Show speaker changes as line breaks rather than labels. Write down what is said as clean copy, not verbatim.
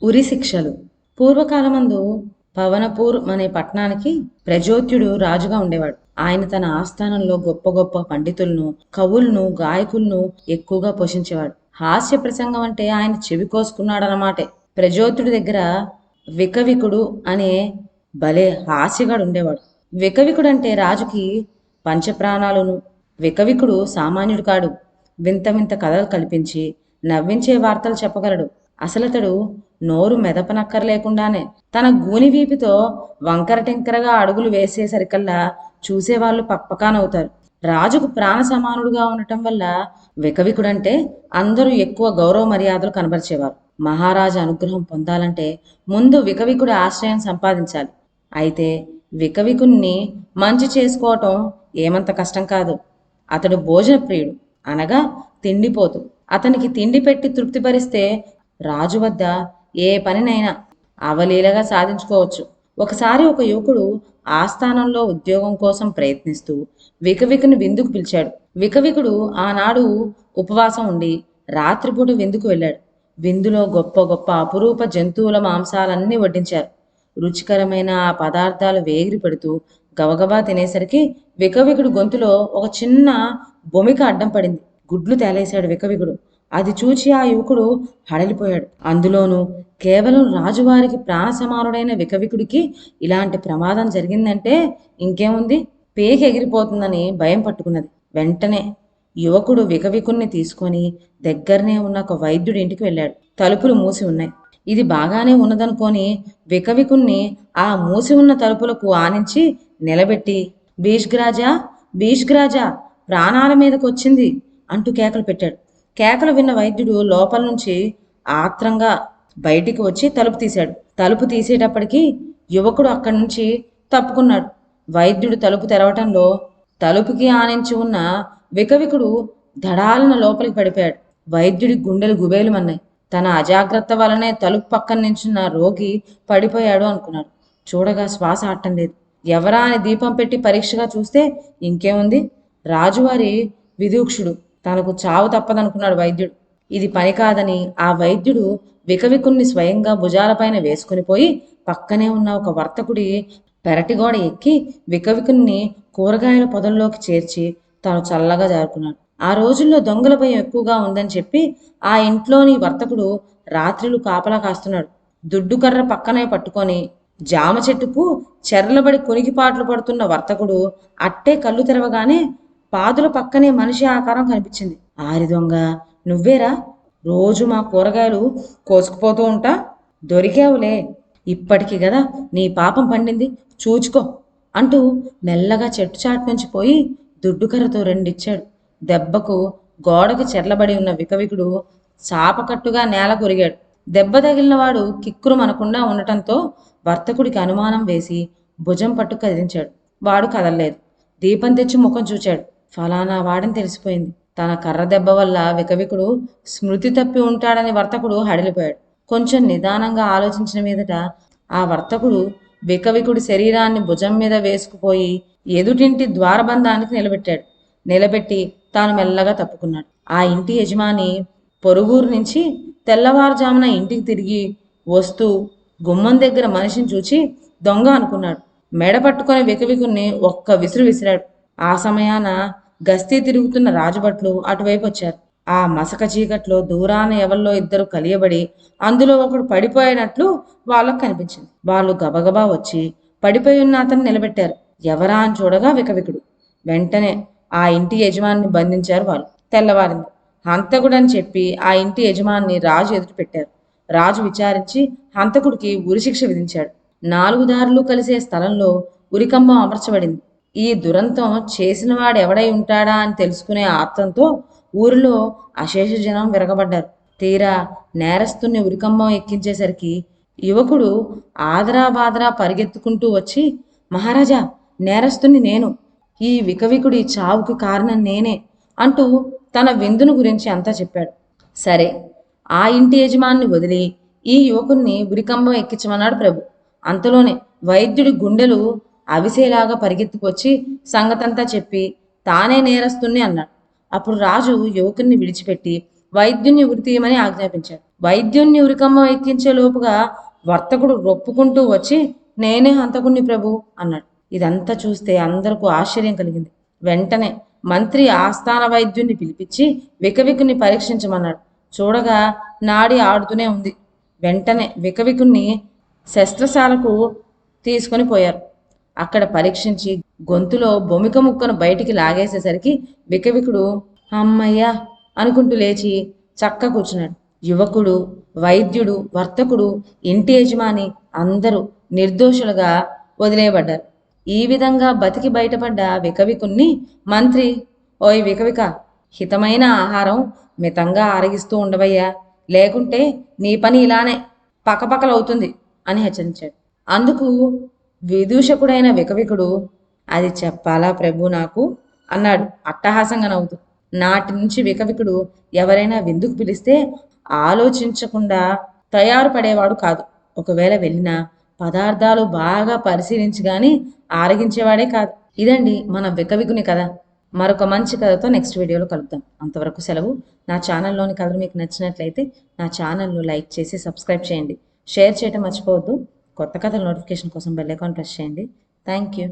ఉరి శిక్షలు. పూర్వకాలమందు పవనపూర్ అనే పట్టణానికి ప్రజోత్యుడు రాజుగా ఉండేవాడు. ఆయన తన ఆస్థానంలో గొప్ప గొప్ప పండితులను, కవులను, గాయకులను ఎక్కువగా పోషించేవాడు. హాస్య ప్రసంగం అంటే ఆయన చెవి కోసుకున్నాడన్నమాటే. ప్రజోత్యుడి దగ్గర వికవికుడు అనే భలే హాస్యగాడు ఉండేవాడు. వికవికుడు అంటే రాజుకి పంచప్రాణాలును. వికవికుడు సామాన్యుడు కాడు. వింత వింత కథలు కల్పించి నవ్వించే వార్తలు చెప్పగలడు. అసలతడు నోరు మెదపనక్కర్లేకుండానే తన గూని వీపితో వంకర టెంకరగా అడుగులు వేసేసరికల్లా చూసేవాళ్ళు పక్కనవుతారు. రాజుకు ప్రాణ సమానుడుగా ఉండటం వల్ల వికవికుడంటే అందరూ ఎక్కువ గౌరవ మర్యాదలు కనబరిచేవారు. మహారాజు అనుగ్రహం పొందాలంటే ముందు వికవికుడి ఆశ్రయం సంపాదించాలి. అయితే వికవికుణ్ణి మంచి చేసుకోవటం ఏమంత కష్టం కాదు. అతడు భోజన ప్రియుడు, అనగా తిండిపోతు. అతనికి తిండి పెట్టి తృప్తిపరిస్తే రాజు వద్ద ఏ పనినైనా అవలీలగా సాధించుకోవచ్చు. ఒకసారి ఒక యువకుడు ఆస్థానంలో ఉద్యోగం కోసం ప్రయత్నిస్తూ వికవికుని విందుకు పిలిచాడు. వికవికుడు ఆనాడు ఉపవాసం ఉండి రాత్రిపూట విందుకు వెళ్ళాడు. విందులో గొప్ప గొప్ప అపురూప జంతువుల మాంసాలన్నీ వడ్డించారు. రుచికరమైన ఆ పదార్థాలు వేగిరి పెడుతూ గబగబా తినేసరికి వికవికుడు గొంతులో ఒక చిన్న బొమిక అడ్డం పడింది. గుడ్లు తేలేశాడు వికవికుడు. అది చూచి ఆ యువకుడు హడలిపోయాడు. అందులోనూ కేవలం రాజువారికి ప్రాణ సమానుడైన వికవికుడికి ఇలాంటి ప్రమాదం జరిగిందంటే ఇంకేముంది, పేకి ఎగిరిపోతుందని భయం పట్టుకున్నది. వెంటనే యువకుడు వికవికుణ్ణి తీసుకొని దగ్గరనే ఉన్న ఒక వైద్యుడి ఇంటికి వెళ్ళాడు. తలుపులు మూసి ఉన్నాయి. ఇది బాగానే ఉన్నదనుకొని వికవికుణ్ణి ఆ మూసి ఉన్న తలుపులకు ఆనించి నిలబెట్టి భీష్గ్రాజా, భీష్గ్రాజా, ప్రాణాల మీదకు వచ్చింది అంటూ కేకలు పెట్టాడు. కేకలు విన్న వైద్యుడు లోపల నుంచి ఆత్రంగా బయటికి వచ్చి తలుపు తీశాడు. తలుపు తీసేటప్పటికి యువకుడు అక్కడి నుంచి తప్పుకున్నాడు. వైద్యుడు తలుపు తెరవటంలో తలుపుకి ఆనించి ఉన్న వికవికుడు ధడాలన లోపలికి పడిపోయాడు. వైద్యుడి గుండెలు గుబేలుమన్నాయి. తన అజాగ్రత్త వలనే తలుపు పక్కన నించున్న రోగి పడిపోయాడు అనుకున్నాడు. చూడగా శ్వాస ఆడటం లేదు. ఎవరా అని దీపం పెట్టి పరీక్షగా చూస్తే ఇంకేముంది, రాజువారి విదూక్షుడు. తనకు చావు తప్పదనుకున్నాడు వైద్యుడు. ఇది పని కాదని ఆ వైద్యుడు వికవికుణ్ణి స్వయంగా భుజాలపైన వేసుకుని పోయి పక్కనే ఉన్న ఒక వర్తకుడి పెరటిగోడ ఎక్కి వికవికుణ్ణి కూరగాయల పొదల్లోకి చేర్చి తాను చల్లగా జారుకున్నాడు. ఆ రోజుల్లో దొంగల భయం ఎక్కువగా ఉందని చెప్పి ఆ ఇంట్లోని వర్తకుడు రాత్రులు కాపలా కాస్తున్నాడు. దుడ్డు కర్ర పక్కనే పట్టుకొని జామ చెట్టుకు చెర్లబడి కొనికిపాట్లు పడుతున్న వర్తకుడు అట్టే కళ్ళు తెరవగానే పాదుల పక్కనే మనిషి ఆకారం కనిపించింది. ఆరి దొంగ, నువ్వేరా? రోజు మా కూరగాయలు కోసుకుపోతూ ఉంటా. దొరికావులే, ఇప్పటికి కదా నీ పాపం పండింది, చూచుకో అంటూ మెల్లగా చెట్టు చాటు నుంచి పోయి దుడ్డుకర్రతో రెండిచ్చాడు. దెబ్బకు గోడకు చెర్లబడి ఉన్న వికవికుడు చాపకట్టుగా నేల కొరిగాడు. దెబ్బ తగిలినవాడు కిక్కురు మనకుండా ఉండటంతో వర్తకుడికి అనుమానం వేసి భుజం పట్టు కదిలించాడు. వాడు కదలలేదు. దీపం తెచ్చి ముఖం చూచాడు. ఫలానా వాడని తెలిసిపోయింది. తన కర్ర దెబ్బ వల్ల వికవికుడు స్మృతి తప్పి ఉంటాడని వర్తకుడు హడిలిపోయాడు. కొంచెం నిదానంగా ఆలోచించిన మీదట ఆ వర్తకుడు వికవికుడి శరీరాన్ని భుజం మీద వేసుకుపోయి ఎదుటింటి ద్వారబంధానికి నిలబెట్టి తాను మెల్లగా తప్పుకున్నాడు. ఆ ఇంటి యజమాని పొరుగురు నుంచి తెల్లవారుజామున ఇంటికి తిరిగి వస్తూ గుమ్మం దగ్గర మనిషిని చూచి దొంగ అనుకున్నాడు. మెడ పట్టుకొని వికవికుణ్ణి ఒక్క విసురు విసిరాడు. ఆ సమయాన గస్తీ తిరుగుతున్న రాజభట్లు అటువైపు వచ్చారు. ఆ మసక చీకట్లో దూరాన ఎవల్లో ఇద్దరు కలియబడి అందులో ఒకడు పడిపోయినట్లు వాళ్ళకు కనిపించింది. వాళ్ళు గబగబా వచ్చి పడిపోయి ఉన్న అతను నిలబెట్టారు. ఎవరా అని చూడగా వికవికుడు. వెంటనే ఆ ఇంటి యజమానిని బంధించారు వాళ్ళు. తెల్లవారింది. హంతకుడని చెప్పి ఆ ఇంటి యజమాని రాజు ఎదుటి పెట్టారు. రాజు విచారించి హంతకుడికి ఉరిశిక్ష విధించాడు. 4 దారులు కలిసే స్థలంలో ఉరికంబం అమర్చబడింది. ఈ దురంతం చేసినవాడెవడై ఉంటాడా అని తెలుసుకునే ఆత్రంతో ఊరిలో అశేష జనం విరగబడ్డారు. తీరా నేరస్తుని ఉరికంబం ఎక్కించేసరికి యువకుడు ఆదరాబాదరా పరిగెత్తుకుంటూ వచ్చి, మహారాజా, నేరస్తుని నేను, ఈ వికవికుడి చావుకి కారణం నేనే అంటూ తన విందును గురించి అంతా చెప్పాడు. సరే, ఆ ఇంటి యజమాన్ని వదిలి ఈ యువకుణ్ణి ఉరికంబం ఎక్కించమన్నాడు ప్రభు. అంతలోనే వైద్యుడి గుండెలు అవిసేలాగా పరిగెత్తుకొచ్చి సంగతంతా చెప్పి తానే నేరస్తుణ్ణి అన్నాడు. అప్పుడు రాజు యువకుణ్ణి విడిచిపెట్టి వైద్యుణ్ణి ఉరితీయమని ఆజ్ఞాపించాడు. వైద్యుణ్ణి ఉరికమ్మ ఎక్కించే లోపుగా వర్తకుడు రొప్పుకుంటూ వచ్చి, నేనే హంతకుణ్ణి ప్రభు అన్నాడు. ఇదంతా చూస్తే అందరికీ ఆశ్చర్యం కలిగింది. వెంటనే మంత్రి ఆస్థాన వైద్యుణ్ణి పిలిపించి వికవికుని పరీక్షించమన్నాడు. చూడగా నాడి ఆడుతూనే ఉంది. వెంటనే వికవికుణ్ణి శస్త్రశాలకు తీసుకొని పోయారు. అక్కడ పరీక్షించి గొంతులో బొమిక ముక్కను బయటికి లాగేసేసరికి వికవికుడు అమ్మయ్యా అనుకుంటూ లేచి చక్క కూర్చున్నాడు. యువకుడు, వైద్యుడు, వర్తకుడు, ఇంటి యజమాని అందరూ నిర్దోషులుగా వదిలేయబడ్డారు. ఈ విధంగా బతికి బయటపడ్డ వికవికుణ్ణి మంత్రి, ఓయ్ వికవిక, హితమైన ఆహారం మితంగా ఆరగిస్తూ ఉండవయ్యా, లేకుంటే నీ పని ఇలానే పకపకలవుతుంది అని హెచ్చరించాడు. అందుకు విదూషకుడైన వికవికుడు, అది చెప్పాలా ప్రభు నాకు అన్నాడు అట్టహాసంగా నవ్వుతూ. నాటి నుంచి వికవికుడు ఎవరైనా విందుకు పిలిస్తే ఆలోచించకుండా తయారు పడేవాడు కాదు. ఒకవేళ వెళ్ళినా పదార్థాలు బాగా పరిశీలించి గాని ఆరగించేవాడే కాదు. ఇదండి మన వికవికుని కథ. మరొక మంచి కథతో నెక్స్ట్ వీడియోలో కలుద్దాం. అంతవరకు సెలవు. నా ఛానల్లోని కథలు మీకు నచ్చినట్లయితే నా ఛానల్ను లైక్ చేసి సబ్స్క్రైబ్ చేయండి. షేర్ చేయడం మర్చిపోవద్దు. కొత్త కథల నోటిఫికేషన్ కోసం బెల్ ఐకాన్ ప్రెస్ చేయండి. Thank you.